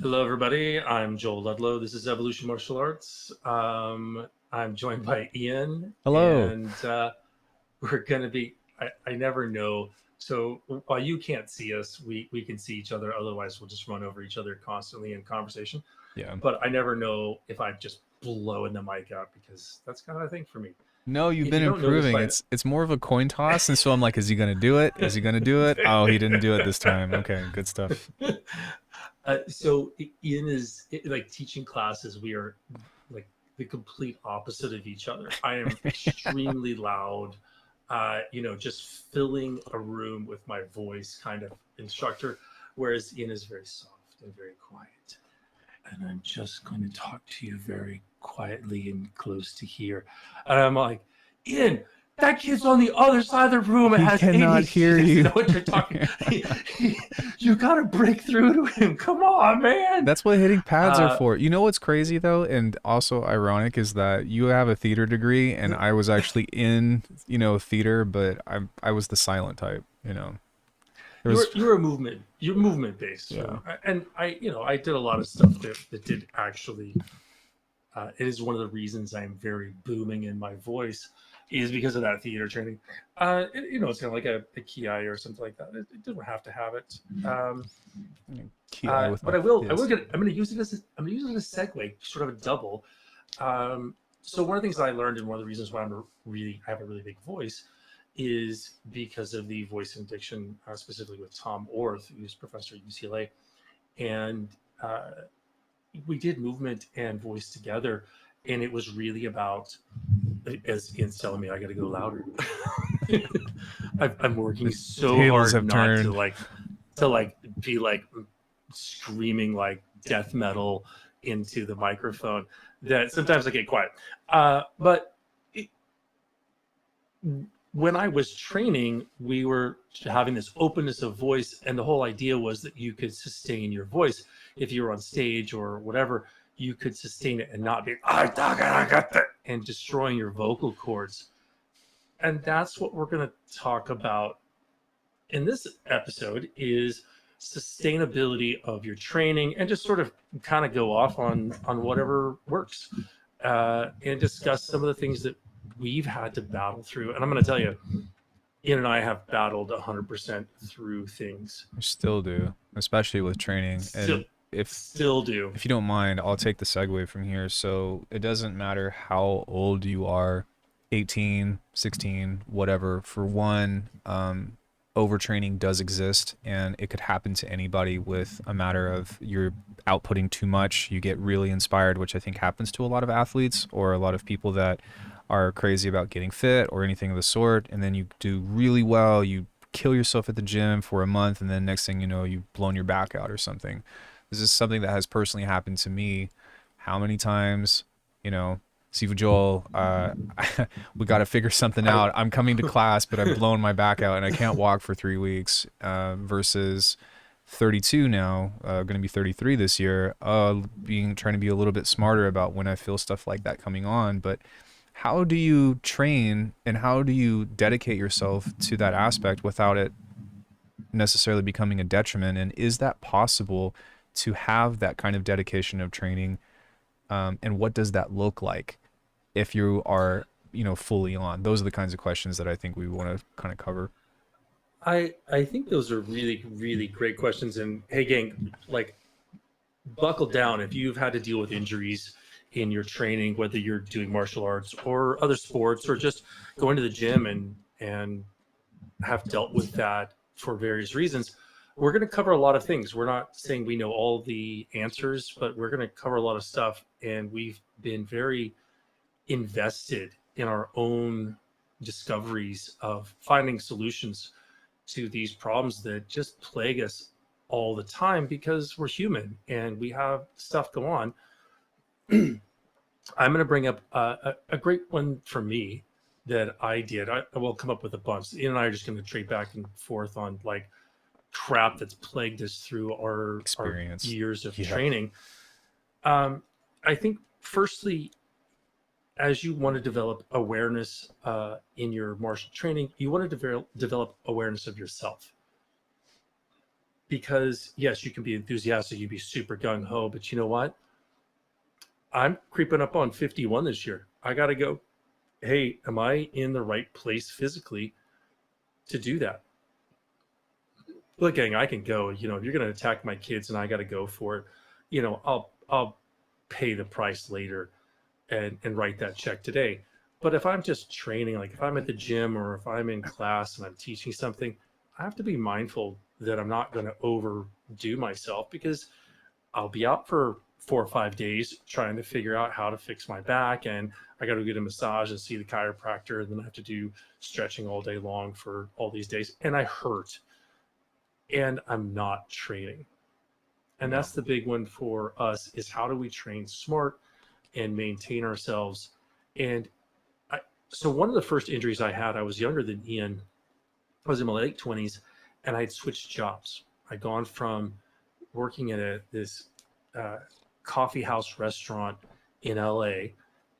Hello, everybody. I'm Joel Ledlow. This is Evolution Martial Arts. I'm joined by Ian, Hello. and we're going to be. I never know. So while you can't see us, we can see each other. Otherwise, we'll just run over each other constantly in conversation. Yeah. But I never know if I'm just blowing the mic out because that's kind of a thing for me. No, you've If been you don't know this improving. by It's more of a coin toss, and so I'm like, is he gonna do it? Is he gonna do it? Oh, he didn't do it this time. Okay, good stuff. so Ian is like teaching classes. We are like the complete opposite of each other. I am extremely loud, just filling a room with my voice kind of instructor, whereas Ian is very soft and very quiet. And I'm just going to talk to you very quietly and close to here. And I'm like, Ian, that kid's on the other side of the room and He has cannot ADHD. He hear doesn't know you. what you're talking. You got to break through to him. Come on, man. That's what hitting pads are Uh, for. You know what's crazy though, and also ironic, is that you have a theater degree, and I was actually in, theater, but I was the silent type. There was, you're a movement. You're movement based, yeah. and I did a lot of stuff that did actually. It is one of the reasons I'm very booming in my voice, is because of that theater training. It's kind of like a ki or something like that. It didn't have to have it. Ki with But my I will fist. get. I'm going to use it as a segue, sort of a double. So one of the things that I learned, and one of the reasons why I have a really big voice, is because of the voice and diction, specifically with Tom Orth, who's professor at UCLA, and uh, we did movement and voice together, and it was really about, as Ian's telling me, I got to go louder. I'm working The so tables hard have not to turned. be like screaming like death metal into the microphone that sometimes I get quiet. But it, when I was training, we were having this openness of voice, and the whole idea was that you could sustain your voice if you were on stage or whatever. You could sustain it and not be I got that and destroying your vocal cords. And that's what we're going to talk about in this episode is sustainability of your training, and just sort of kind of go off on whatever works, and discuss some of the things that we've had to battle through. And I'm going to tell you, Ian and I have battled 100% through things. I still do, especially with training. Still, And if still do. if you don't mind, I'll take the segue from here. So it doesn't matter how old you are, 18, 16, whatever. For one, overtraining does exist, and it could happen to anybody with a matter of you're outputting too much. You get really inspired, which I think happens to a lot of athletes or a lot of people that are crazy about getting fit or anything of the sort. And then you do really well. You kill yourself at the gym for a month, and then next thing you know, you've blown your back out or something. This is something that has personally happened to me. How many times, you know, Sifu Joel, we got to figure something I out. I'm coming to class, but I've blown my back out and I can't walk for 3 weeks. Versus 32 now, going to be 33 this year. Trying to be a little bit smarter about when I feel stuff like that coming on. But how do you train and how do you dedicate yourself to that aspect without it necessarily becoming a detriment? And is that possible to have that kind of dedication of training? And what does that look like if you are, fully on? Those are the kinds of questions that I think we want to kind of cover. I think those are really really great questions. And hey, gang, like, buckle down if you've had to deal with injuries in your training, whether you're doing martial arts or other sports or just going to the gym and have dealt with that for various reasons. We're going to cover a lot of things. We're not saying we know all the answers, but we're going to cover a lot of stuff. And we've been very invested in our own discoveries of finding solutions to these problems that just plague us all the time because we're human and we have stuff go on. I'm going to bring up a great one for me that I did. I will come up with a bunch. Ian and I are just going to trade back and forth on like crap that's plagued us through our Experience. years of Yeah. training. Um, I think, firstly, as you want to develop awareness in your martial training, you want to develop awareness of yourself. because yes, you can be enthusiastic, you can be super gung ho, but you know what? I'm creeping up on 51 this year. I got to go. Hey, am I in the right place physically to do that? Look, gang, I can go. You know, if you're going to attack my kids and I got to go for it, you know, I'll pay the price later and write that check today. But if I'm just training, like if I'm at the gym or if I'm in class and I'm teaching something, I have to be mindful that I'm not going to overdo myself, because I'll be out for 4 or 5 days trying to figure out how to fix my back, and I got to get a massage and see the chiropractor, and then I have to do stretching all day long for all these days, and I hurt, and I'm not training. And Yeah. that's the big one for us, is how do we train smart and maintain ourselves. And I, so one of the first injuries I had, I was younger than Ian. I was in my late 20s, and I'd switched jobs. I'd gone from working at this uh, coffee house restaurant in LA,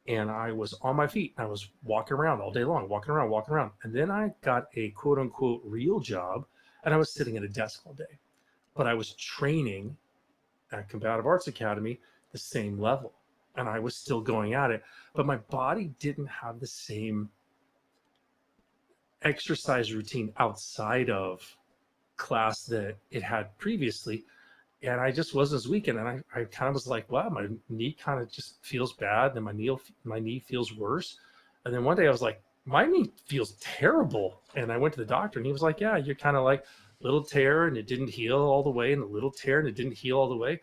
and I was on my feet. I was walking around all day long, walking around, walking around. And then I got a quote unquote real job, and I was sitting at a desk all day. But I was training at Combative Arts Academy the same level, and I was still going at it. But my body didn't have the same exercise routine outside of class that it had previously, and I just wasn't as weak. And I kind of was like, wow, my knee kind of just feels bad, and my knee feels worse. And then one day I was like, my knee feels terrible, and I went to the doctor, and he was like, yeah, you're kind of like little tear and it didn't heal all the way, and a little tear and it didn't heal all the way.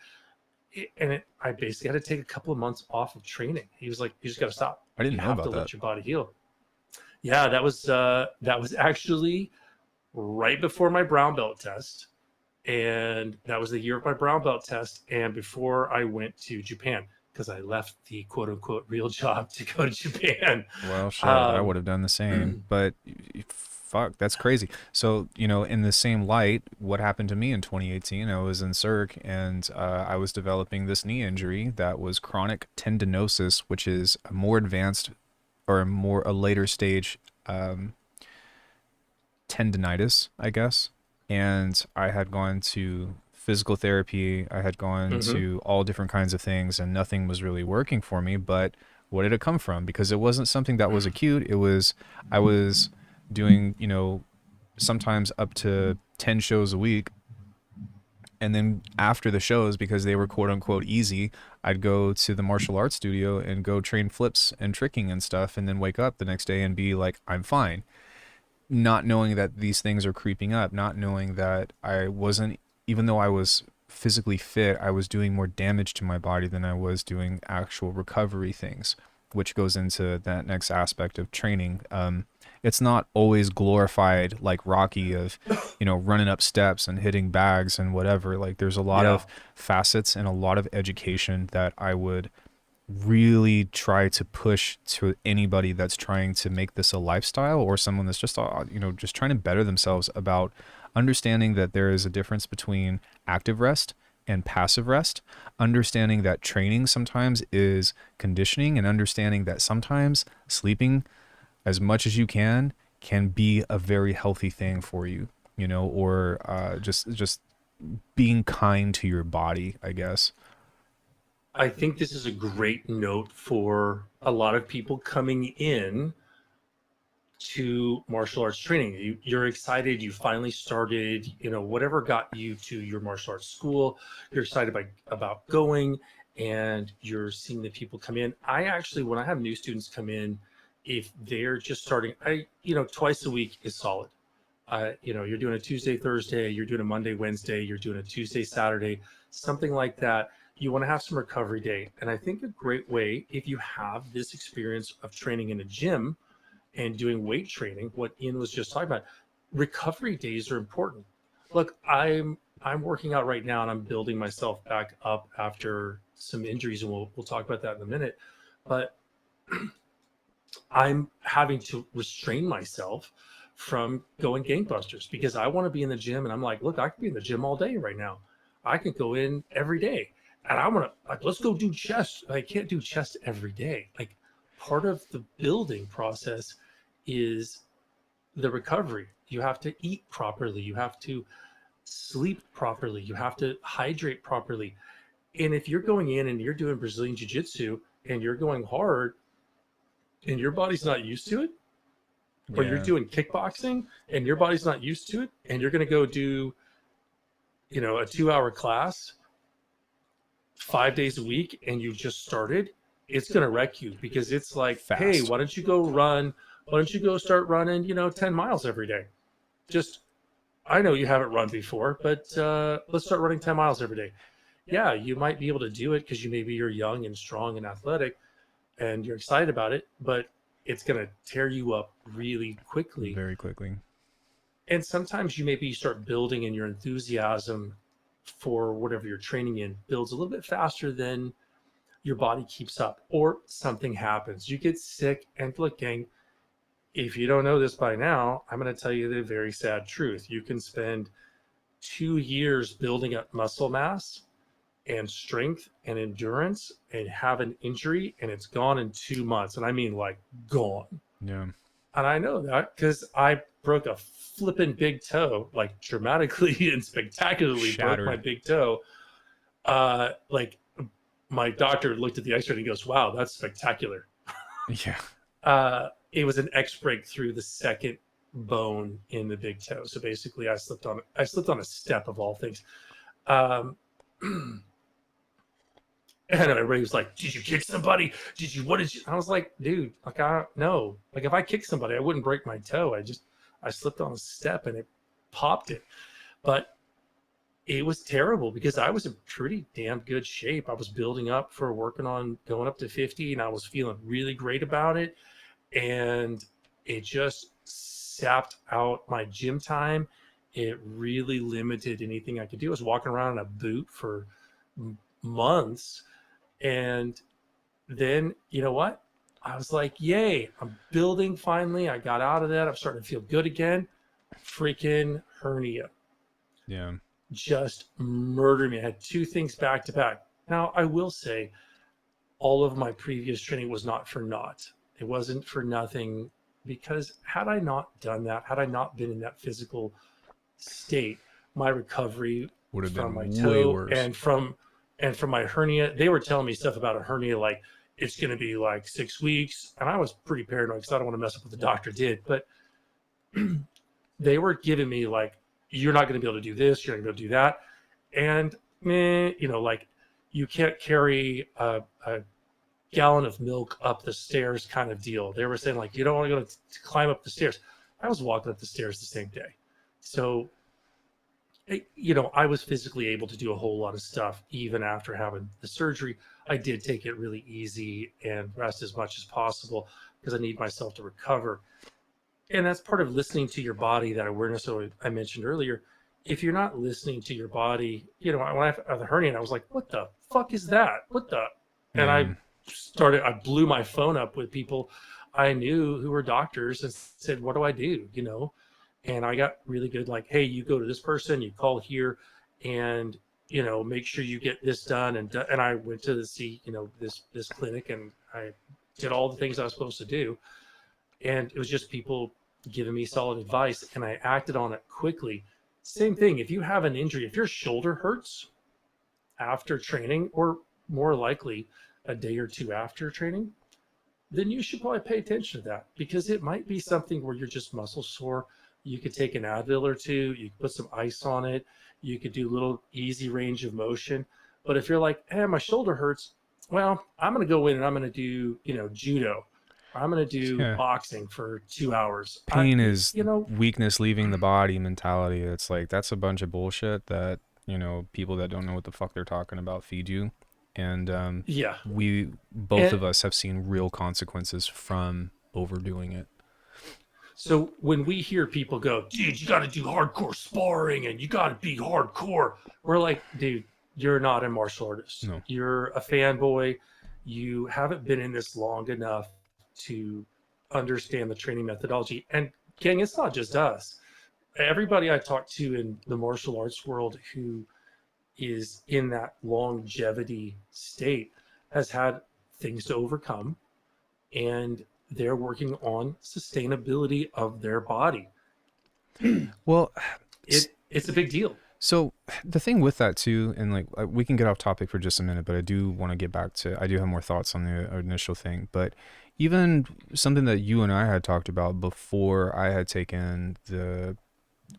I basically had to take a couple of months off of training. He was like, you just got to stop. I didn't You know have about to that. let your body heal. Yeah, that was actually right before my brown belt test, and that was the year of my brown belt test, and before I went to Japan, because I left the quote unquote real job to go to Japan. Well, shit, I would Um, have done the same. But fuck, that's crazy. So, you know, in the same light, what happened to me in 2018? I was in Cirque, and I was developing this knee injury that was chronic tendinosis, which is a more advanced or a later stage um, tendonitis, I guess. And I had gone to physical therapy, I had gone mhm. to all different kinds of things, and nothing was really working for me. But what did it come from? Because it wasn't something that was acute. It was, I was doing, you know, sometimes up to 10 shows a week. And then after the shows, because they were quote unquote easy, I'd go to the martial arts studio and go train flips and tricking and stuff, and then wake up the next day and be like, I'm fine, not knowing that these things are creeping up, not knowing that I wasn't, even though I was physically fit, I was doing more damage to my body than I was doing actual recovery things, which goes into that next aspect of training. It's not always glorified like Rocky of, you know, running up steps and hitting bags and whatever. Like there's a lot Yeah, of facets and a lot of education that I would really try to push to anybody that's trying to make this a lifestyle, or someone that's just you know, just trying to better themselves, about understanding that there is a difference between active rest and passive rest, understanding that training sometimes is conditioning, and understanding that sometimes sleeping as much as you can be a very healthy thing for you, you know, or just being kind to your body, I guess. I think this is a great note for a lot of people coming in to martial arts training. You're excited, you finally started, you know, whatever got you to your martial arts school, you're excited about going, and you're seeing the people come in. I actually, when I have new students come in, if they're just starting, twice a week is solid. You're doing a Tuesday, Thursday, you're doing a Monday, Wednesday, you're doing a Tuesday, Saturday, something like that. You want to have some recovery day. And I think a great way, if you have this experience of training in a gym and doing weight training, what Ian was just talking about, recovery days are important. Look, I'm working out right now, and I'm building myself back up after some injuries, and we'll talk about that in a minute. But I'm having to restrain myself from going gangbusters, because I want to be in the gym, and I'm like, look, I could be in the gym all day right now. I could go in every day, and I want to, like, let's go do chest. I can't do chest every day. Like, part of the building process is the recovery. You have to eat properly. You have to sleep properly. You have to hydrate properly. And if you're going in and you're doing Brazilian Jiu-Jitsu and you're going hard and your body's not used to it, or you're Yeah. doing kickboxing and your body's not used to it, and you're going to go do, a 2-hour class 5 days a week and you've just started, it's going to wreck you, because it's like, hey, Fast. why don't you go run? Why don't you go start running, 10 miles every day? Just, I know you haven't run before, but let's start running 10 miles every day. Yeah, you might be able to do it because maybe you're young and strong and athletic and you're excited about it, but it's going to tear you up really quickly. Very quickly. And sometimes you maybe start building, and your enthusiasm for whatever you're training in builds a little bit faster than your body keeps up, or something happens. You get sick. And look, gang, if you don't know this by now, I'm going to tell you the very sad truth. You can spend 2 years building up muscle mass and strength and endurance and have an injury, and it's gone in 2 months. And I mean, like, gone. Yeah. And I know that because I broke a flippin' big toe, like dramatically and spectacularly broke my Shattered. big toe. Like, my doctor looked at the x-ray and he goes, wow, that's spectacular. Yeah. It was an X break through the second bone in the big toe. So basically I slipped on a step, of all things. And everybody was like, did you kick somebody? What did you? I was like, dude, like, I don't know. Like, if I kicked somebody, I wouldn't break my toe. I slipped on a step and it popped it. But it was terrible because I was in pretty damn good shape. I was building up for working on going up to 50, and I was feeling really great about it. And it just sapped out my gym time. It really limited anything I could do. I was walking around in a boot for months. And then, you know what? I was like, yay, I'm building finally. I got out of that. I'm starting to feel good again. Freaking hernia Yeah. just murdered me. I had two things back to back. Now, I will say, all of my previous training was not for naught. It wasn't for nothing, because had I not done that, had I not been in that physical state, my recovery Would have from my been way toe worse. and from my hernia, they were telling me stuff about a hernia like it's going to be like 6 weeks, and I was pretty paranoid because I don't want to mess up what the doctor did. But they were giving me like, you're not going to be able to do this, you're not going to be able to do that, and like, you can't carry a gallon of milk up the stairs kind of deal. They were saying like, you don't want to go to climb up the stairs. I was walking up the stairs the same day. So, I was physically able to do a whole lot of stuff even after having the surgery. I did take it really easy and rest as much as possible because I need myself to recover. And that's part of listening to your body, that awareness I mentioned earlier. If you're not listening to your body, when I had the hernia, I was like, what the fuck is that? What the? And Yeah. I blew my phone up with people I knew who were doctors and said, what do I do? And I got really good, like, hey, you go to this person, you call here, and, make sure you get this done. And I went to see, this clinic, and I did all the things I was supposed to do. And it was just people giving me solid advice, and I acted on it quickly. Same thing. If you have an injury, if your shoulder hurts after training, or more likely a day or two after training, then you should probably pay attention to that, because it might be something where you're just muscle sore. You could take an Advil or two, you could put some ice on it, you could do a little easy range of motion. But if you're like, hey, my shoulder hurts, well, I'm going to go in and I'm going to do, judo. I'm going to do Yeah. boxing for 2 hours. Pain is weakness leaving the body mentality. It's like, that's a bunch of bullshit that, people that don't know what the fuck they're talking about feed you. And yeah. we both And of us have seen real consequences from overdoing it. so when we hear people go, dude, you got to do hardcore sparring and you got to be hardcore, we're like, dude, you're not a martial artist. No. You're a fanboy. You haven't been in this long enough to understand the training methodology. And gang, it's not just us. Everybody I talk to in the martial arts world who is in that longevity state has had things to overcome, and they're working on sustainability of their body. Well, It's a big deal. So the thing with that too, and like we can get off topic for just a minute, but I do want to get back to, I do have more thoughts on the initial thing, but even something that you and I had talked about before I had taken the,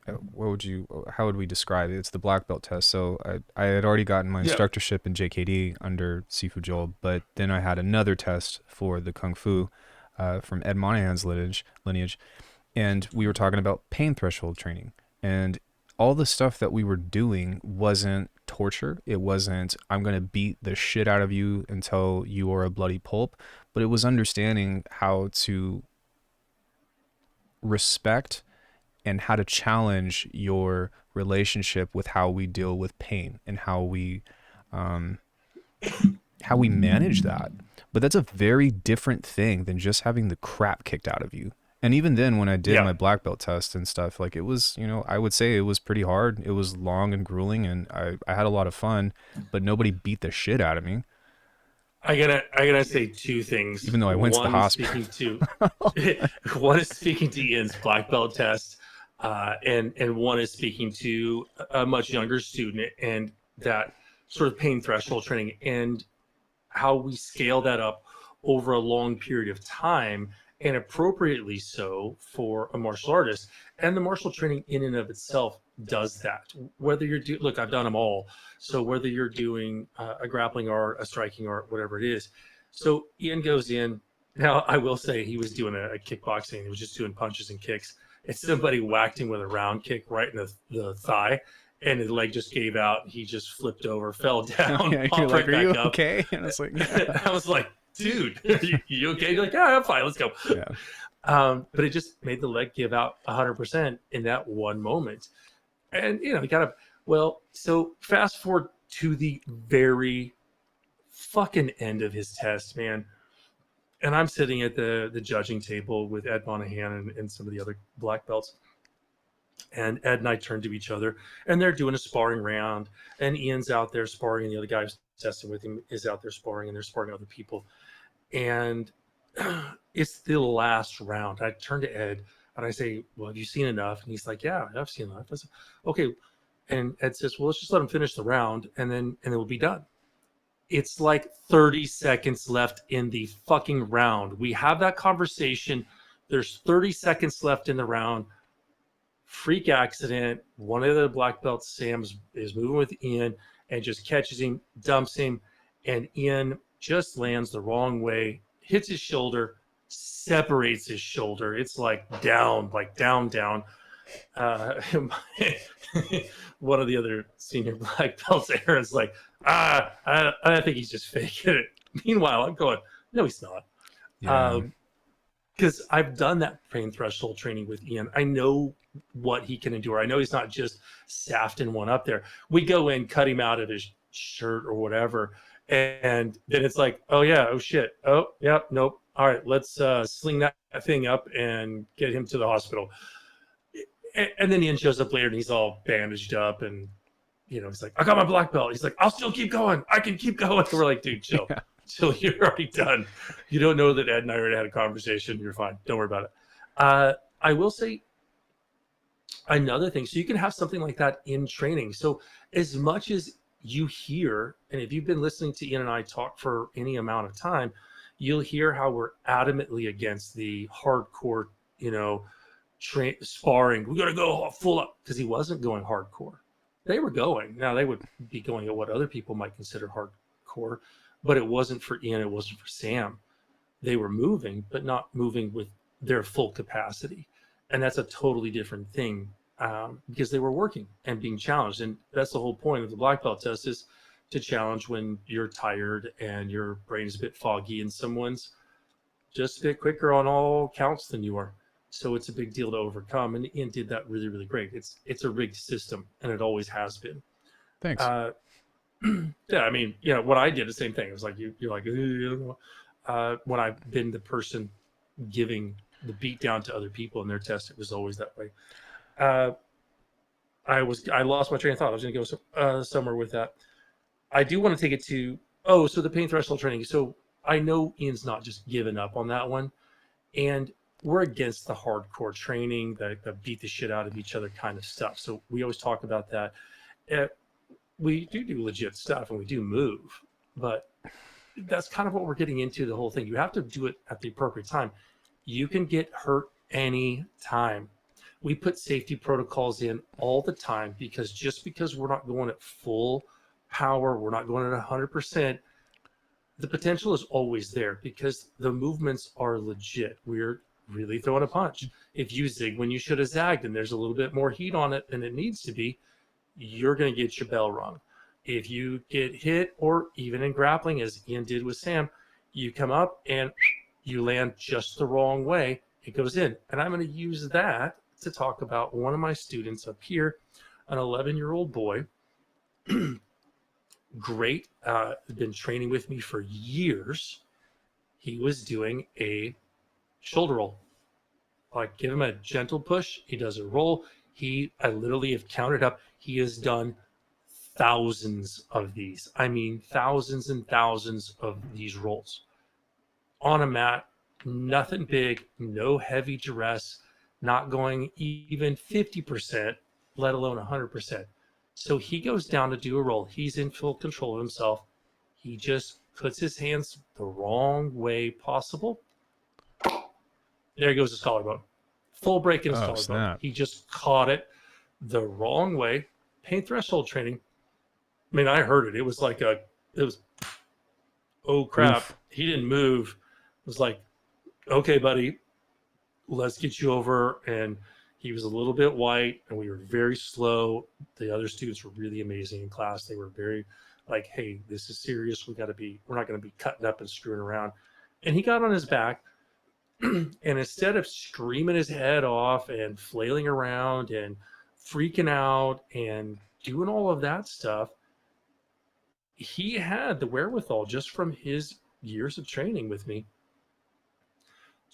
how would we describe it? It's the black belt test. So I had already gotten my Yeah. instructorship in JKD under Sifu Joel, but then I had another test for the Kung Fu from Ed Monahan's lineage, and we were talking about pain threshold training, and all the stuff that we were doing wasn't torture. It wasn't, I'm going to beat the shit out of you until you are a bloody pulp, but it was understanding how to respect and how to challenge your relationship with how we deal with pain and um, how we manage that. But that's a very different thing than just having the crap kicked out of you. And even then, when I did Yeah. my black belt test and stuff, like it was, I would say it was pretty hard. It was long and grueling, and I had a lot of fun, but nobody beat the shit out of me, I gotta say two things. even though I went to the One hospital. speaking to one is speaking to Ian's black belt test, and one is speaking to a much younger student and that sort of pain threshold training and how we scale that up over a long period of time and appropriately so for a martial artist. And the martial training in and of itself does that. Whether you're look, I've done them all. So whether you're doing a grappling art, a striking art, whatever it is. So Ian goes in. Now I will say he was doing a kickboxing. He was just doing punches and kicks. And somebody whacked him with a round kick right in the thigh, and his leg just gave out. He just flipped over, fell down, Yeah, you're popped like, right are you back up. okay? And it's like, yeah. I was like, dude, you okay? You're like, yeah, I'm fine. Let's go. Yeah. But it just made the leg give out 100% in that one moment. And, you gotta, well, so fast forward to the very fucking end of his test, man. And I'm sitting at the judging table with Ed Monahan and some of the other black belts. And Ed and I turn to each other, and they're doing a sparring round. And Ian's out there sparring, and the other guy who's testing with him is out there sparring, and they're sparring other people. And it's the last round. I turn to Ed and I say, "Well, have you seen enough?" And he's like, "Yeah, I've seen enough." I said, "Okay." And Ed says, "Well, let's just let him finish the round, and then we'll be done." It's like 30 seconds left in the fucking round. We have that conversation. There's 30 seconds left in the round. Freak accident. One of the black belts, Sam, is moving with Ian and just catches him, dumps him, and Ian just lands the wrong way, hits his shoulder, separates his shoulder. It's like down, down. Uh, One of the other senior black belts, Aaron's like, I think he's just faking it. Meanwhile, I'm going, no, he's not. Yeah. Because I've done that pain threshold training with Ian. I know what he can endure. I know he's not just safting one up there. We go in, cut him out of his shirt or whatever, and then it's like, oh yeah, oh shit, oh yeah, nope. All right, let's sling that thing up and get him to the hospital. And then Ian shows up later and he's all bandaged up, and he's like, I got my black belt. He's like, I'll still keep going. I can keep going. And we're like, dude, chill. Yeah. Chill, you're already done. You don't know that Ed and I already had a conversation. You're fine. Don't worry about it. I will say another thing. So you can have something like that in training. So as much as you hear, and if you've been listening to Ian and I talk for any amount of time, you'll hear how we're adamantly against the hardcore, sparring. We got to go full up, because he wasn't going hardcore. They were going. Now they would be going at what other people might consider hardcore, but it wasn't for Ian. It wasn't for Sam. They were moving, but not moving with their full capacity. And that's a totally different thing, because they were working and being challenged. And that's the whole point of the black belt test, is to challenge when you're tired and your brain is a bit foggy and someone's just a bit quicker on all counts than you are. So it's a big deal to overcome. And Ian did that really, really great. It's a rigged system, and it always has been. Thanks. Yeah, I mean, when I did the same thing, it was like you're like, when I've been the person giving the beat down to other people in their test, it was always that way. I lost my train of thought. I was going to go somewhere with that. I do want to take it to so the pain threshold training. So I know Ian's not just giving up on that one, and we're against the hardcore training, the beat the shit out of each other kind of stuff. So we always talk about that. uh, we do legit stuff and we do move, but that's kind of what we're getting into the whole thing. You have to do it at the appropriate time. You can get hurt any time. We put safety protocols in all the time because just because we're not going at full power, we're not going at 100%, the potential is always there because the movements are legit. We're really throwing a punch. If you zig when you should have zagged and there's a little bit more heat on it than it needs to be, you're going to get your bell rung. If you get hit, or even in grappling, as Ian did with Sam, you come up and you land just the wrong way, it goes in. And I'm going to use that to talk about one of my students up here, an 11-year-old boy. Great, been training with me for years. He was doing a shoulder roll. Like, give him a gentle push, he does a roll. I literally have counted up, he has done thousands of these. I mean, thousands and thousands of these rolls on a mat, nothing big, no heavy duress, not going even 50%, let alone 100%. So he goes down to do a roll. He's in full control of himself. He just puts his hands the wrong way possible. There goes his collarbone. Full break in his collarbone. Snap. He just caught it the wrong way. Pain threshold training. I mean, I heard it. It was like oh crap. Oof. He didn't move. It was like, okay, buddy, let's get you over. And he was a little bit white and we were very slow. The other students were really amazing in class. They were very like, hey, this is serious. We're not going to be cutting up and screwing around. And he got on his back. And instead of screaming his head off and flailing around and freaking out and doing all of that stuff, he had the wherewithal just from his years of training with me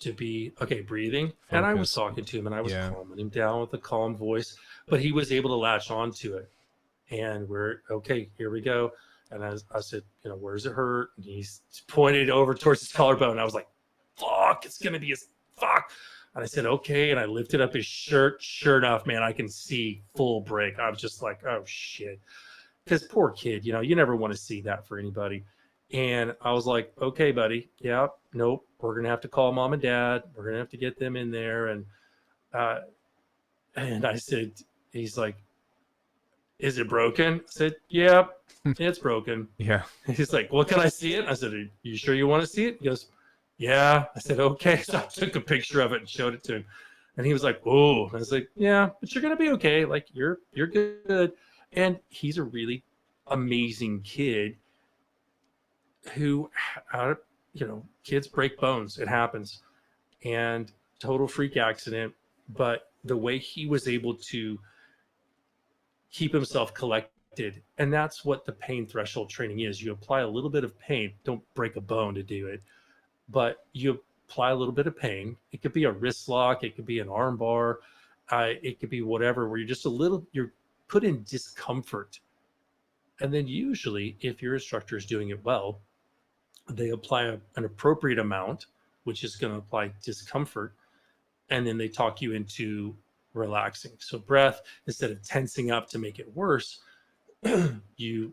to be, okay, breathing. Focus. And I was talking to him and I was calming him down with a calm voice, but he was able to latch on to it. And we're, okay, here we go. And I said, where does it hurt? And he's pointed over towards his collarbone. I was like, fuck, it's going to be his fuck. And I said, okay. And I lifted up his shirt. Sure enough, man, I can see full break. I was just like, oh shit. Because poor kid, you never want to see that for anybody. And I was like, okay, buddy. Yeah, nope. We're going to have to call mom and dad. We're going to have to get them in there. And I said, he's like, is it broken? I said, yeah, it's broken. Yeah. He's like, well, can I see it? I said, are you sure you want to see it? He goes, yeah. I said, okay. So I took a picture of it and showed it to him. And he was like, whoa. And I was like, yeah, but you're going to be okay. Like, you're good. And he's a really amazing kid who, kids break bones. It happens. And total freak accident. But the way he was able to keep himself collected, and that's what the pain threshold training is. You apply a little bit of pain. Don't break a bone to do it. But you apply a little bit of pain. It could be a wrist lock. It could be an arm bar. It could be whatever, where you're put in discomfort. And then usually, if your instructor is doing it well, they apply an appropriate amount, which is going to apply discomfort. And then they talk you into relaxing. So breath, instead of tensing up to make it worse, you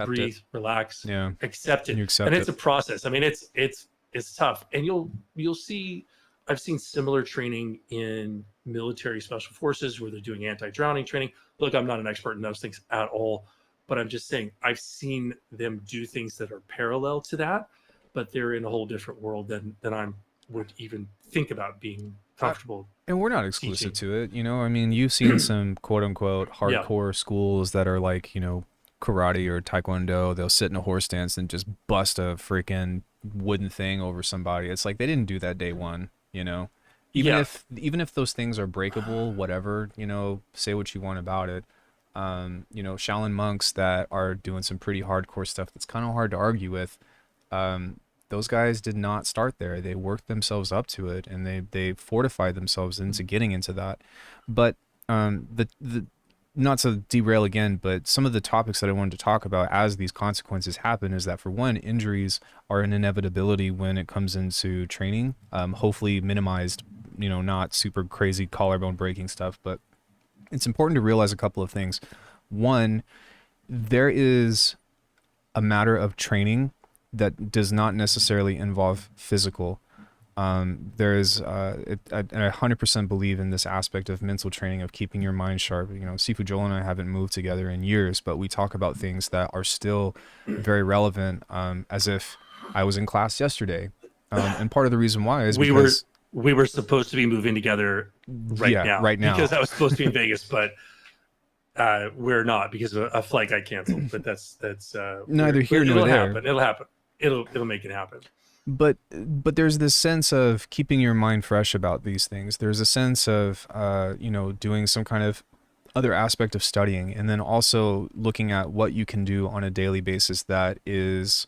breathe, relax, accept it. And it's a process. I mean, it's tough. And you'll see, I've seen similar training in military special forces where they're doing anti-drowning training. Look, I'm not an expert in those things at all, but I'm just saying I've seen them do things that are parallel to that, but they're in a whole different world than I would even think about being comfortable. And we're not exclusive to it. I mean, you've seen some quote unquote hardcore schools that are like, karate or taekwondo. They'll sit in a horse stance and just bust a freaking wooden thing over somebody. It's like they didn't do that day one, even if those things are breakable, whatever, say what you want about it. Shaolin monks that are doing some pretty hardcore stuff that's kind of hard to argue with. Those guys did not start there. They worked themselves up to it, and they fortified themselves into getting into that. But the not to derail again, but some of the topics that I wanted to talk about as these consequences happen is that, for one, injuries are an inevitability when it comes into training. Hopefully minimized, not super crazy collarbone breaking stuff, but it's important to realize a couple of things. One, there is a matter of training that does not necessarily involve physical. There's I 100% believe in this aspect of mental training, of keeping your mind sharp. You know, Sifu Joel and I haven't moved together in years, but we talk about things that are still very relevant, as if I was in class yesterday. And part of the reason why is we were because, we were supposed to be moving together right yeah, now right now. because I was supposed to be in Vegas, but we're not because a flight got canceled. But that's Neither here nor it'll there. happen. It'll happen. It'll make it happen. But there's this sense of keeping your mind fresh about these things. There's a sense of doing some kind of other aspect of studying, and then also looking at what you can do on a daily basis that is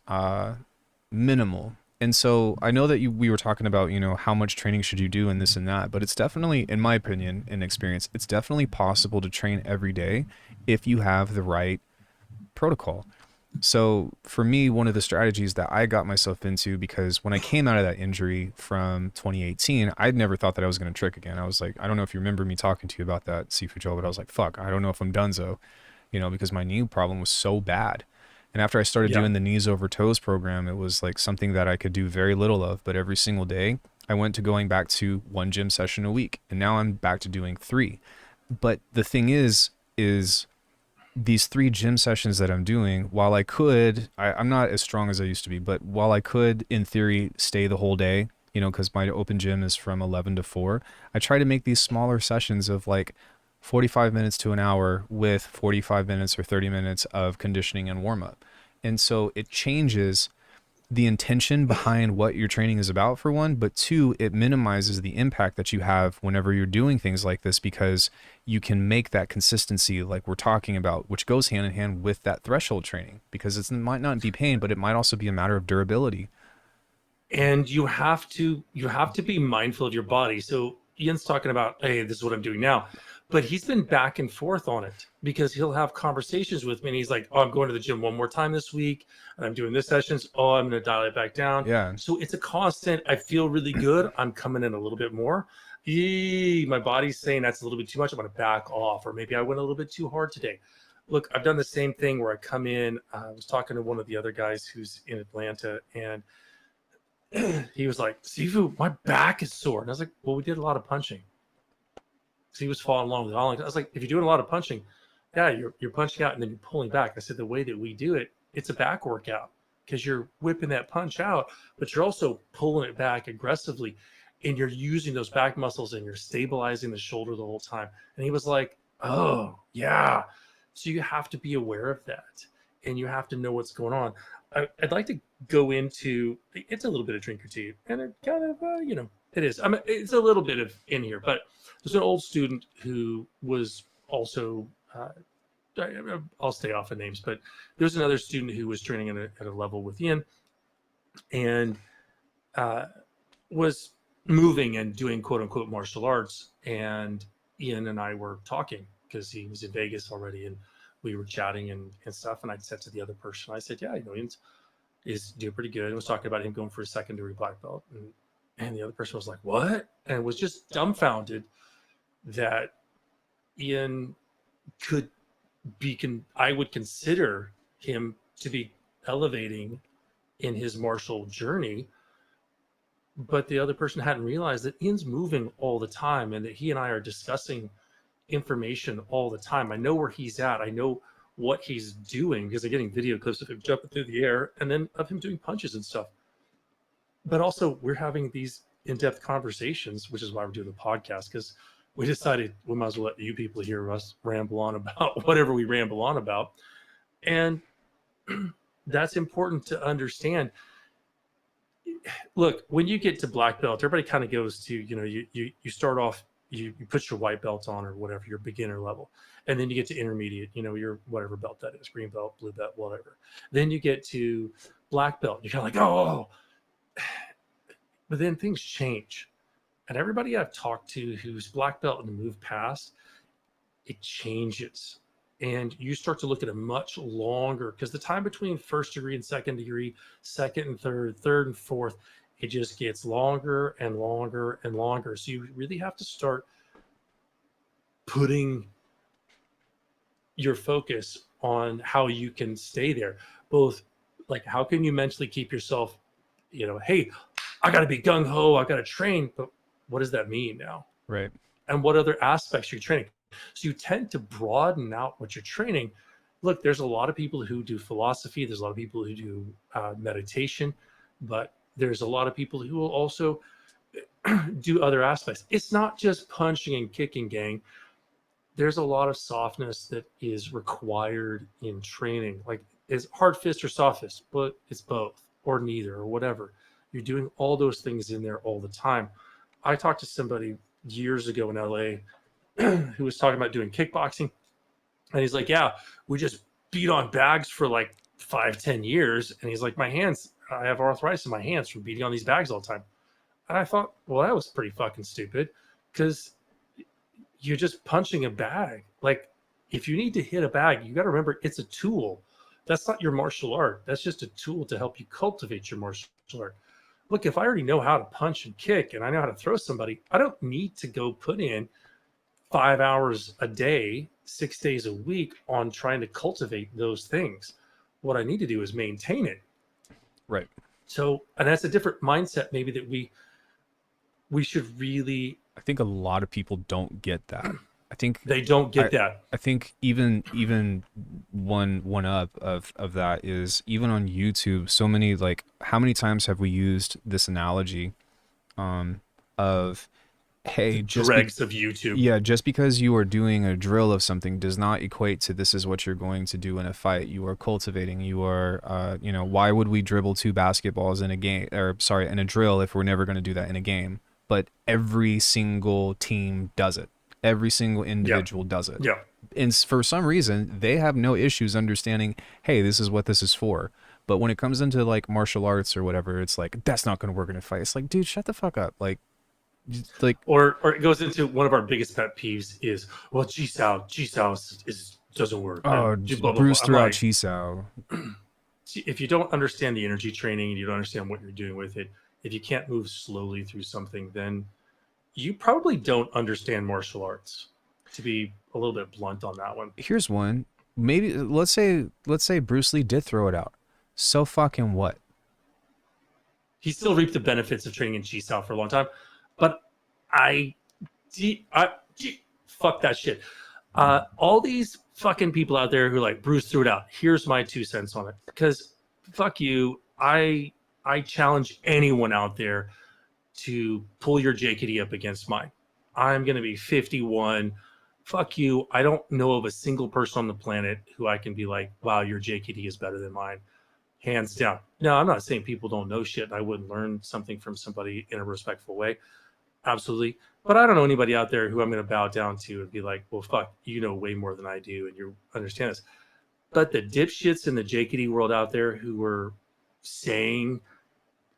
minimal. And so I know that we were talking about, how much training should you do and this and that, but it's definitely, in my opinion and experience, it's definitely possible to train every day if you have the right protocol. So for me, one of the strategies that I got myself into, because when I came out of that injury from 2018, I'd never thought that I was going to trick again. I was like, I don't know if you remember me talking to you about that, Sifu Joe, but I was like, fuck, I don't know if I'm donezo, because my knee problem was so bad. And after I started Yeah. doing the knees over toes program, it was like something that I could do very little of, but every single day I went to going back to 1 gym session a week. And now I'm back to doing 3. But the thing is these 3 gym sessions that I'm doing, while I'm not as strong as I used to be, but while I could, in theory, stay the whole day, because my open gym is from 11 to 4, I try to make these smaller sessions of like 45 minutes to an hour with 45 minutes or 30 minutes of conditioning and warm up. And so it changes the intention behind what your training is about, for one, but 2, it minimizes the impact that you have whenever you're doing things like this, because you can make that consistency like we're talking about, which goes hand in hand with that threshold training, because it might not be pain, but it might also be a matter of durability. And you have to be mindful of your body. So Ian's talking about, hey, this is what I'm doing now, but he's been back and forth on it, because he'll have conversations with me and he's like, oh, I'm going to the gym one more time this week and I'm doing this sessions. Oh, I'm going to dial it back down. Yeah. So it's a constant. I feel really good. I'm coming in a little bit more. My body's saying that's a little bit too much. I'm going to back off, or maybe I went a little bit too hard today. Look, I've done the same thing where I come in. I was talking to one of the other guys who's in Atlanta, and he was like, Sifu, my back is sore. And I was like, well, we did a lot of punching. So he was following along with all. I was like, if you're doing a lot of punching, yeah, you're punching out and then you're pulling back. I said, the way that we do it, it's a back workout, because you're whipping that punch out, but you're also pulling it back aggressively, and you're using those back muscles and you're stabilizing the shoulder the whole time. And he was like, oh, yeah. So you have to be aware of that, and you have to know what's going on. I'd like to go into, it's a little bit of drink or tea, and it kind of, it is. It's a little bit of in here, but there's an old student who was also, I'll stay off of names, but there's another student who was training at a level with Ian, and was moving and doing quote unquote martial arts. And Ian and I were talking because he was in Vegas already, and we were chatting and stuff. And I said to the other person, I said, yeah, Ian's is doing pretty good. And was talking about him going for a secondary black belt. And the other person was like, what? And was just dumbfounded that Ian could I would consider him to be elevating in his martial journey. But the other person hadn't realized that Ian's moving all the time, and that he and I are discussing information all the time. I know where he's at. I know what he's doing, because I'm getting video clips of him jumping through the air and then of him doing punches and stuff. But also, we're having these in-depth conversations, which is why we're doing the podcast, because we decided we might as well let you people hear us ramble on about whatever we ramble on about. And that's important to understand. Look, when you get to black belt, everybody kind of goes to, you start off, you put your white belt on or whatever, your beginner level. And then you get to intermediate, your whatever belt that is, green belt, blue belt, whatever. Then you get to black belt. You're kind of like, oh, but then things change. And everybody I've talked to who's black belt and moved past, it changes. And you start to look at a much longer, because the time between first degree and second degree, second and third and fourth, it just gets longer and longer and longer. So you really have to start putting your focus on how you can stay there. Both, like, how can you mentally keep yourself, hey, I got to be gung ho, I got to train, but what does that mean now? Right. And what other aspects you're training? So you tend to broaden out what you're training. Look, there's a lot of people who do philosophy, there's a lot of people who do meditation, but there's a lot of people who will also do other aspects. It's not just punching and kicking, gang. There's a lot of softness that is required in training. Like, is hard fist or soft fist? But it's both or neither or whatever. You're doing all those things in there all the time. I talked to somebody years ago in LA who was talking about doing kickboxing. And he's like, yeah, we just beat on bags for like 5, 10 years. And he's like, my hands, I have arthritis in my hands from beating on these bags all the time. And I thought, well, that was pretty fucking stupid, because you're just punching a bag. Like, if you need to hit a bag, you got to remember it's a tool. That's not your martial art. That's just a tool to help you cultivate your martial art. Look, if I already know how to punch and kick and I know how to throw somebody, I don't need to go put in 5 hours a day, 6 days a week on trying to cultivate those things. What I need to do is maintain it. Right. So, and that's a different mindset maybe that we should really. I think a lot of people don't get that. I think they don't get that. I think even one up of that is, even on YouTube, so many, like, how many times have we used this analogy of, hey, just dregs of YouTube. Yeah, just because you are doing a drill of something does not equate to this is what you're going to do in a fight. You are cultivating. You are, why would we dribble 2 basketballs in a game, or sorry, in a drill, if we're never going to do that in a game? But every single team does it. Every single individual does it. Yeah. And for some reason, they have no issues understanding, hey, this is what this is for. But when it comes into like martial arts or whatever, it's like, that's not going to work in a fight. It's like, dude, shut the fuck up. Like, or it goes into one of our biggest pet peeves is, well, Jisao doesn't work. Oh, Bruce threw out Jisao. If you don't understand the energy training and you don't understand what you're doing with it, if you can't move slowly through something, then you probably don't understand martial arts, to be a little bit blunt on that one. Here's one. Maybe let's say Bruce Lee did throw it out. So fucking what? He still reaped the benefits of training in Jisao for a long time. But fuck that shit. All these fucking people out there who like, Bruce threw it out. Here's my 2 cents on it. Because fuck you. I challenge anyone out there to pull your JKD up against mine. I'm going to be 51. Fuck you. I don't know of a single person on the planet who I can be like, wow, your JKD is better than mine. Hands down. No, I'm not saying people don't know shit. I wouldn't learn something from somebody in a respectful way. Absolutely. But I don't know anybody out there who I'm going to bow down to and be like, well, fuck, you know way more than I do, and you understand this. But the dipshits in the JKD world out there who were saying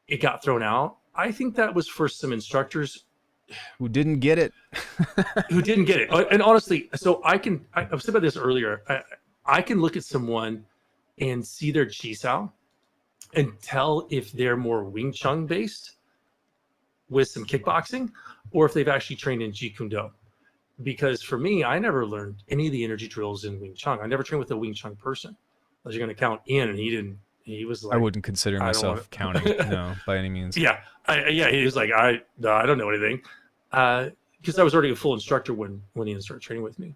it got thrown out, I think that was for some instructors who didn't get it. And honestly, so I was saying about this earlier. I can look at someone and see their Jisao and tell if they're more Wing Chun based with some kickboxing, or if they've actually trained in Jeet Kune Do. Because for me, I never learned any of the energy drills in Wing Chun. I never trained with a Wing Chun person. Unless you're going to count Ian, and he was like, I wouldn't consider myself counting, no, by any means. Yeah. He was like, I don't know anything. Because I was already a full instructor when Ian started training with me.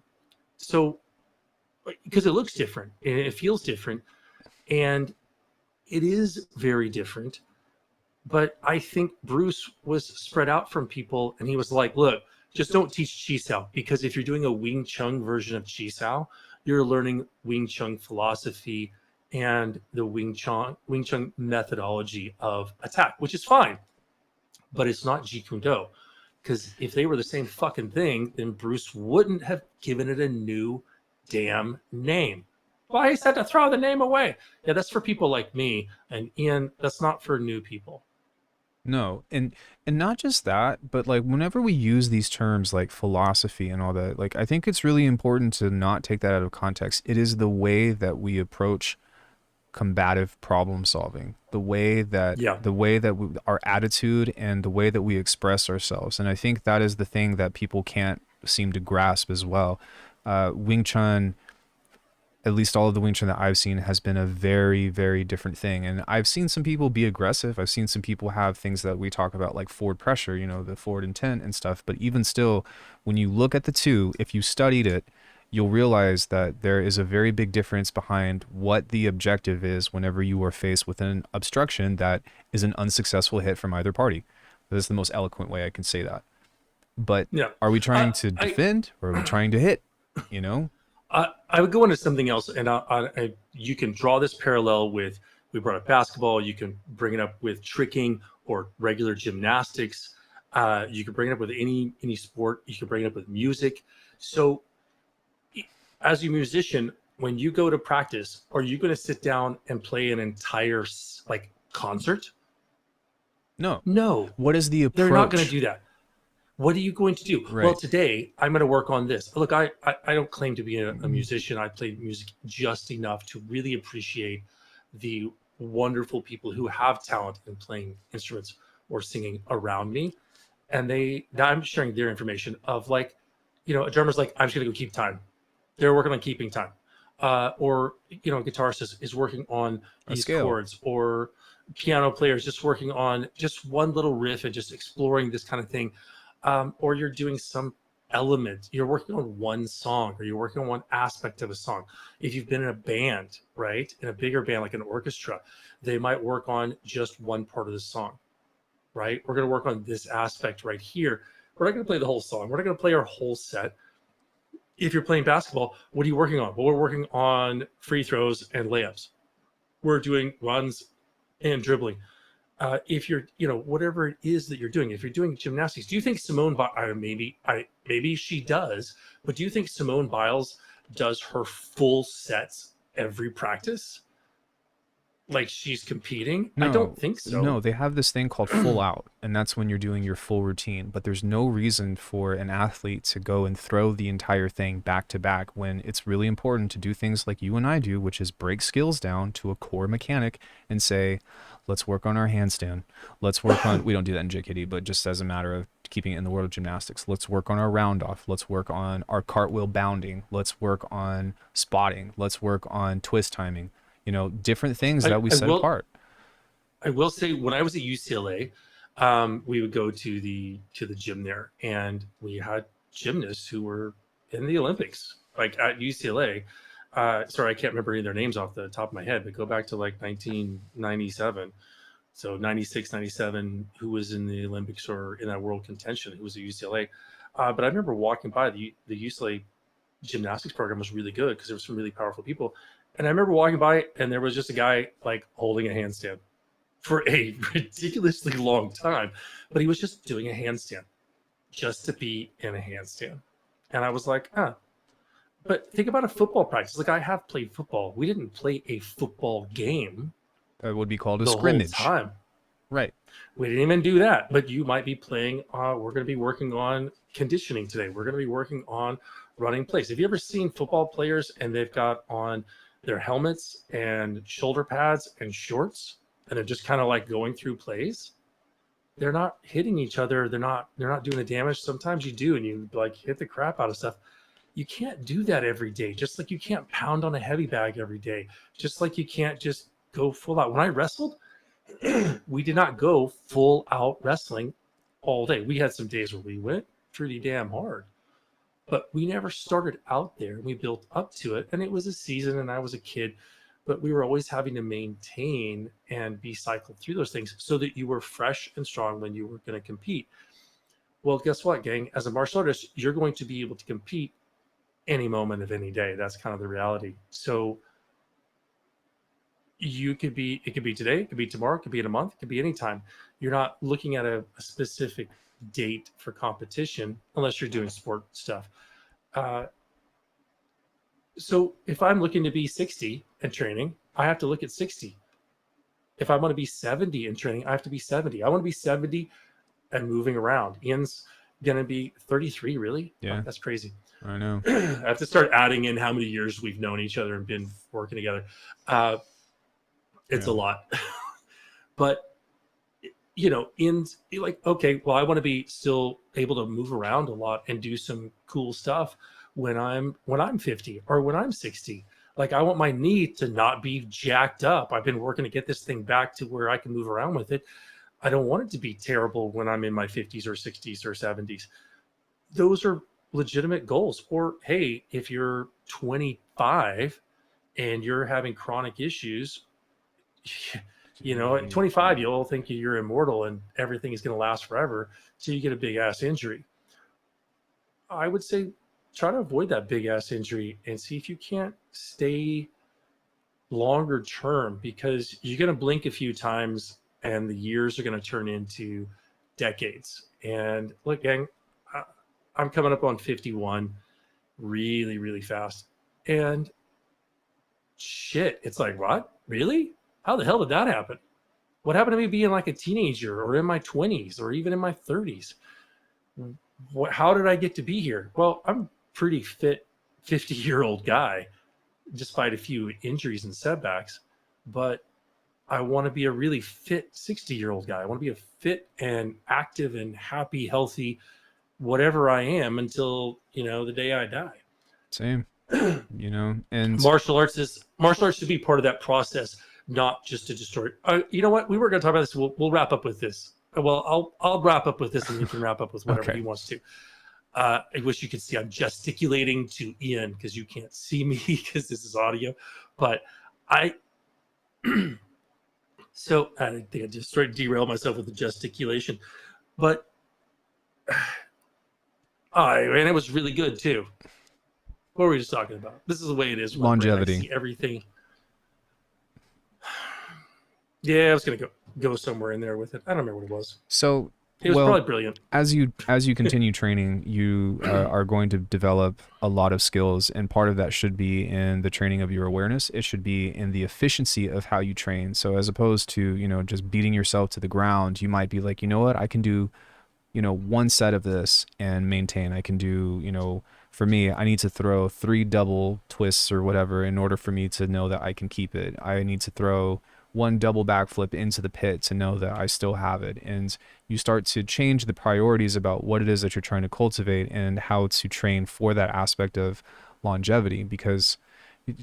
So, because it looks different, and it feels different, and it is very different. But I think Bruce was spread out from people, and he was like, look, just don't teach Jisao, because if you're doing a Wing Chun version of Jisao, you're learning Wing Chun philosophy and the Wing Chun methodology of attack, which is fine, but it's not Jeet Kune Do. Because if they were the same fucking thing, then Bruce wouldn't have given it a new damn name. Why he said to throw the name away? Yeah, that's for people like me, and Ian, that's not for new people. No, and not just that, but like whenever we use these terms like philosophy and all that, like I think it's really important to not take that out of context. It is the way that we approach combative problem solving, the way that our attitude and the way that we express ourselves. And I think that is the thing that people can't seem to grasp as well. Wing Chun at least all of the Wing Chun that I've seen has been a very, very different thing. And I've seen some people be aggressive. I've seen some people have things that we talk about like forward pressure, you know, the forward intent and stuff. But even still, when you look at the two, if you studied it, you'll realize that there is a very big difference behind what the objective is whenever you are faced with an obstruction that is an unsuccessful hit from either party. That's the most eloquent way I can say that. But Yeah. are we trying I, to I, defend or are we trying to hit? You know? I would go into something else, and you can draw this parallel with, we brought up basketball. You can bring it up with tricking or regular gymnastics. You can bring it up with any sport. You can bring it up with music. So, as a musician, when you go to practice, are you going to sit down and play an entire like concert? No. No, What is the they're not going to approach? do that. What are you going to do? Well, Right. today I'm going to work on this. Look, I don't claim to be a musician. I play music just enough to really appreciate the wonderful people who have talent in playing instruments or singing around me. And I'm sharing their information of like, a drummer's like, I'm just going to go keep time. They're working on keeping time. Or, a guitarist is working on A these scale. chords, or piano players just working on just one little riff and just exploring this kind of thing. Or you're doing some element, you're working on one song, or you're working on one aspect of a song. If you've been in a band, right, in a bigger band like an orchestra, they might work on just one part of the song, right? We're going to work on this aspect right here. We're not going to play the whole song. We're not going to play our whole set. If you're playing basketball, what are you working on? Well, we're working on free throws and layups. We're doing runs and dribbling. If you're, whatever it is that you're doing, if you're doing gymnastics, do you think maybe she does, but do you think Simone Biles does her full sets every practice? Like she's competing? I don't No, think so. no, they have this thing called full out, and that's when you're doing your full routine. But there's no reason for an athlete to go and throw the entire thing back to back when it's really important to do things like you and I do, which is break skills down to a core mechanic and say, let's work on our handstand. Let's work on, we don't do that in JKD, but just as a matter of keeping it in the world of gymnastics, let's work on our round off. Let's work on our cartwheel bounding. Let's work on spotting. Let's work on twist timing. You know, different things I, that we I set will apart. I will say when I was at UCLA, we would go to the gym there, and we had gymnasts who were in the Olympics, like at UCLA. Sorry, I can't remember any of their names off the top of my head, but go back to like 1997. So 96, 97, who was in the Olympics or in that world contention, who was at UCLA. But I remember walking by the UCLA gymnastics program was really good because there were some really powerful people. And I remember walking by and there was just a guy like holding a handstand for a ridiculously long time, but he was just doing a handstand just to be in a handstand. And I was like, huh. But think about a football practice. Like I have played football. We didn't play a football game That would be called a the whole scrimmage. time. Right. We didn't even do that. But you might be playing. We're going to be working on conditioning today. We're going to be working on running plays. Have you ever seen football players and they've got on their helmets and shoulder pads and shorts, and they're just kind of like going through plays? They're not hitting each other. They're not doing the damage. Sometimes you do, and you like hit the crap out of stuff. You can't do that every day. Just like you can't pound on a heavy bag every day. Just like you can't just go full out. When I wrestled, we did not go full out wrestling all day. We had some days where we went pretty damn hard, but we never started out there. We built up to it, and it was a season, and I was a kid, but we were always having to maintain and be cycled through those things so that you were fresh and strong when you were going to compete. Well, guess what, gang? As a martial artist, you're going to be able to compete any moment of any day. That's kind of the reality. So it could be today, it could be tomorrow, it could be in a month, it could be anytime. You're not looking at a specific date for competition unless you're doing sport stuff. Uh, so if I'm looking to be 60 and training, I have to look at 60. If I want to be 70 in training, I have to be 70. I want to be 70 and moving around. Ian's gonna be 33. Really? Yeah, That's crazy. I know. I have to start adding in how many years we've known each other and been working together. Uh, it's Yeah. a lot. But in like, okay, well, I want to be still able to move around a lot and do some cool stuff when I'm 50 or when I'm 60. Like, I want my knee to not be jacked up. I've been working to get this thing back to where I can move around with it. I don't want it to be terrible when I'm in my 50s or 60s or 70s. Those are legitimate goals. Or, hey, if you're 25 and you're having chronic issues, you know, at 25, you'll think you're immortal and everything is going to last forever till you get a big ass injury. I would say try to avoid that big ass injury and see if you can't stay longer term, because you're going to blink a few times and the years are going to turn into decades. And look, gang, I'm coming up on 51 really, really fast. And shit, it's like, what? Really? How the hell did that happen? What happened to me being like a teenager or in my 20s or even in my 30s? How did I get to be here? Well, I'm a pretty fit 50-year-old guy, despite a few injuries and setbacks. But I want to be a really fit 60-year-old guy. I want to be a fit and active and happy, healthy, whatever I am until, you know, the day I die. Same. You know, and martial arts should be part of that process, not just to destroy. You know what? We were going to talk about this. We'll wrap up with this. Well, I'll wrap up with this, and you can wrap up with whatever he wants to. I wish you could see I'm gesticulating to Ian because you can't see me because this is audio. But so I think I just started to derail myself with the gesticulation. But and it was really good too. What were we just talking about? This is the way it is. Longevity. I see everything. Yeah, I was gonna go somewhere in there with it. I don't remember what it was. So it was probably brilliant. As you continue training, you are going to develop a lot of skills, and part of that should be in the training of your awareness. It should be in the efficiency of how you train. So as opposed to, you know, just beating yourself to the ground, you might be like, you know what, I can do, you know, one set of this and maintain. I can do, you know, for me, I need to throw 3 double twists or whatever in order for me to know that I can keep it. I need to throw 1 double backflip into the pit to know that I still have it. And you start to change the priorities about what it is that you're trying to cultivate and how to train for that aspect of longevity. Because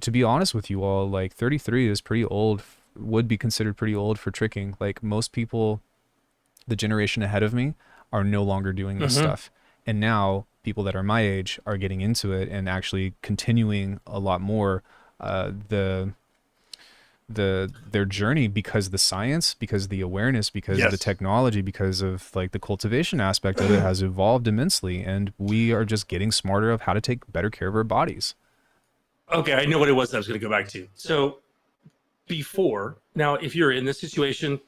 to be honest with you all, like 33 is pretty old, would be considered pretty old for tricking. Like most people, the generation ahead of me, are no longer doing this stuff. And now people that are my age are getting into it and actually continuing a lot more their journey, because the science, because the awareness, because the technology, because of like the cultivation aspect of it has evolved immensely, and we are just getting smarter of how to take better care of our bodies. Okay, I know what it was that I was going to go back to. So before, now if you're in this situation,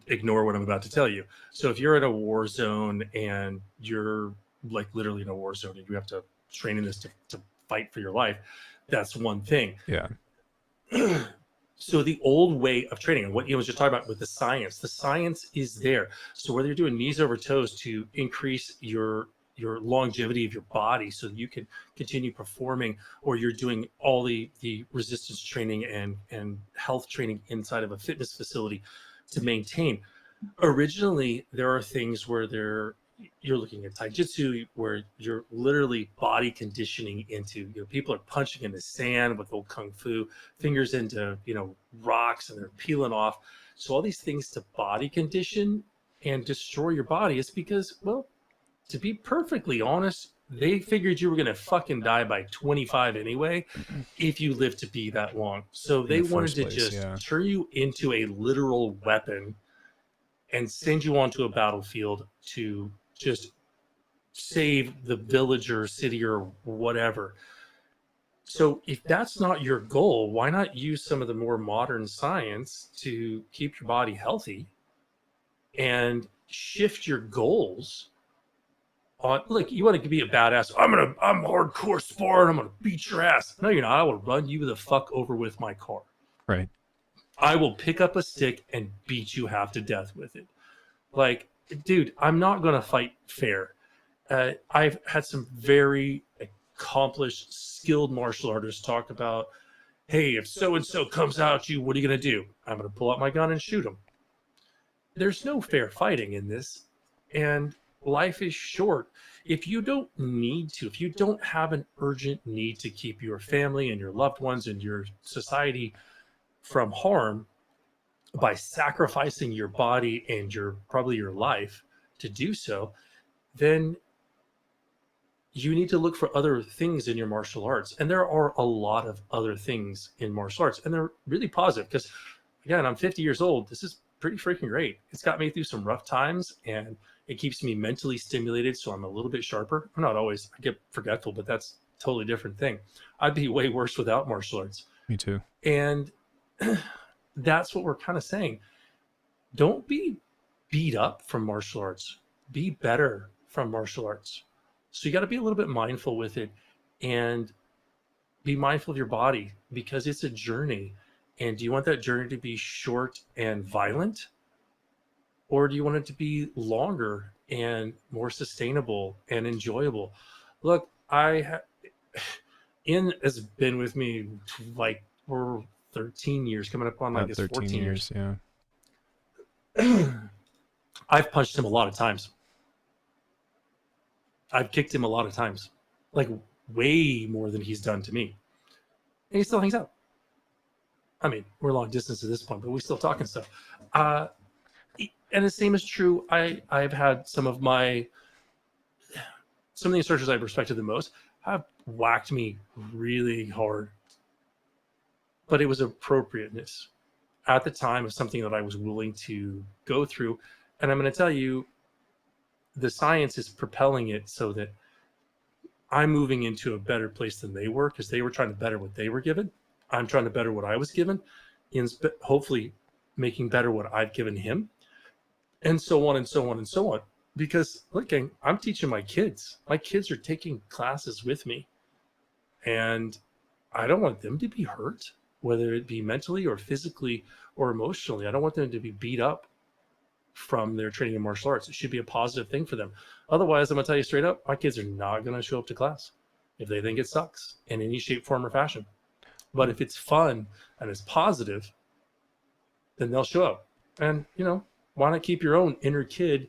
ignore what I'm about to tell you. So if you're in a war zone and you're like literally in a war zone and you have to train in this to fight for your life, that's one thing. Yeah. So the old way of training, and what you was just talking about with the science is there. So whether you're doing knees over toes to increase your longevity of your body so that you can continue performing, or you're doing all the resistance training and health training inside of a fitness facility to maintain. Originally, there are things where you're looking at taijutsu, where you're literally body conditioning into, you know, people are punching in the sand with old kung fu, fingers into, you know, rocks, and they're peeling off. So all these things to body condition and destroy your body is because, well, to be perfectly honest, they figured you were going to fucking die by 25 anyway if you live to be that long. So they wanted to just turn you into a literal weapon and send you onto a battlefield to just save the village or city or whatever. So if that's not your goal, why not use some of the more modern science to keep your body healthy and shift your goals on? Look, you want to be a badass. I'm hardcore sport. I'm gonna beat your ass. No, you're not. I will run you the fuck over with my car. Right. I will pick up a stick and beat you half to death with it. Like, dude, I'm not going to fight fair. I've had some very accomplished, skilled martial artists talk about, hey, if so-and-so comes out at you, what are you going to do? I'm going to pull out my gun and shoot him. There's no fair fighting in this. And life is short. If you don't need to, if you don't have an urgent need to keep your family and your loved ones and your society from harm by sacrificing your body and your probably your life to do so, then you need to look for other things in your martial arts. And there are a lot of other things in martial arts, and they're really positive because, again, I'm 50 years old. This is pretty freaking great. It's got me through some rough times, and it keeps me mentally stimulated, so I'm a little bit sharper. I'm not always, I get forgetful, but that's a totally different thing. I'd be way worse without martial arts. Me too. And that's what we're kind of saying. Don't be beat up from martial arts. Be better from martial arts. So you got to be a little bit mindful with it, and be mindful of your body because it's a journey. And do you want that journey to be short and violent, or do you want it to be longer and more sustainable and enjoyable? Look, In has been with me like for 13 years, coming up on, I About guess, 13 14 years. Yeah. I've punched him a lot of times. I've kicked him a lot of times, like way more than he's done to me. And he still hangs out. I mean, we're long distance at this point, but we still talk and stuff. Uh, and the same is true. I've had some of the instructors I've respected the most have whacked me really hard, but it was appropriateness at the time of something that I was willing to go through. And I'm going to tell you, the science is propelling it so that I'm moving into a better place than they were, because they were trying to better what they were given. I'm trying to better what I was given, in hopefully making better what I've given him, and so on and so on and so on. Because look, gang, I'm teaching my kids. My kids are taking classes with me, and I don't want them to be hurt, whether it be mentally or physically or emotionally. I don't want them to be beat up from their training in martial arts. It should be a positive thing for them. Otherwise, I'm gonna tell you straight up, my kids are not gonna show up to class if they think it sucks in any shape, form, or fashion. But if it's fun and it's positive, then they'll show up. And why not keep your own inner kid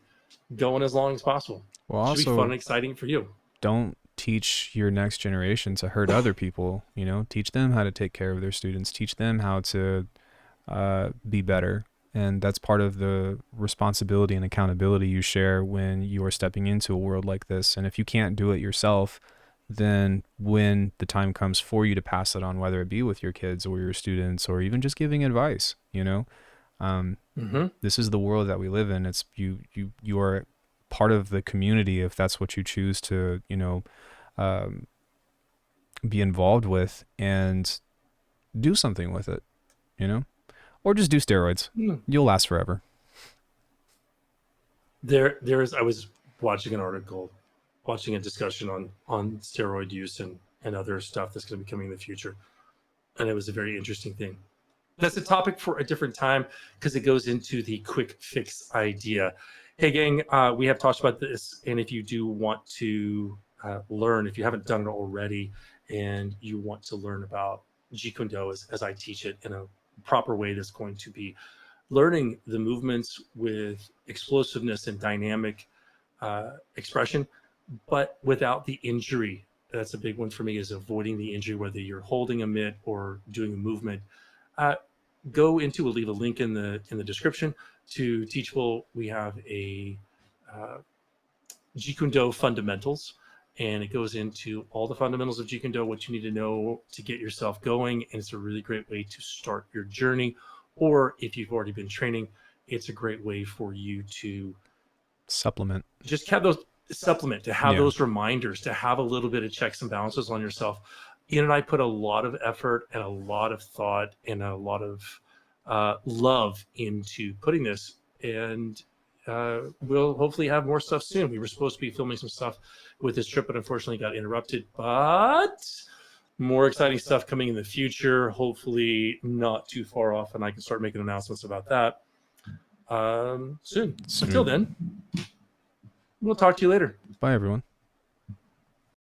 going as long as possible? Well, It should be also, fun and exciting for you. don't teach your next generation to hurt other people. Teach them how to take care of their students. Teach them how to be better. And that's part of the responsibility and accountability you share when you are stepping into a world like this. And if you can't do it yourself, then when the time comes for you to pass it on, whether it be with your kids or your students or even just giving advice, this is the world that we live in. It's you are part of the community if that's what you choose to, be involved with and do something with it, or just do steroids. You'll last forever. I was watching an article, watching a discussion on steroid use and other stuff that's going to be coming in the future, and it was a very interesting thing. That's a topic for a different time because it goes into the quick fix idea. Hey, gang, we have talked about this, and if you do want to learn, if you haven't done it already, and you want to learn about Jeet Kune Do as I teach it in a proper way, that's going to be learning the movements with explosiveness and dynamic expression, but without the injury. That's a big one for me, is avoiding the injury, whether you're holding a mitt or doing a movement. We'll leave a link in the description to Teachable. We have a Jeet Kune Do fundamentals, and it goes into all the fundamentals of Jeet Kune Do, what you need to know to get yourself going. And it's a really great way to start your journey. Or if you've already been training, it's a great way for you to supplement, just have those those reminders, to have a little bit of checks and balances on yourself. Ian and I put a lot of effort and a lot of thought and a lot of love into putting this, and we'll hopefully have more stuff soon. We were supposed to be filming some stuff with this trip, but unfortunately got interrupted. But more exciting stuff coming in the future, hopefully not too far off, and I can start making announcements about that soon. Until then, we'll talk to you later. Bye, everyone.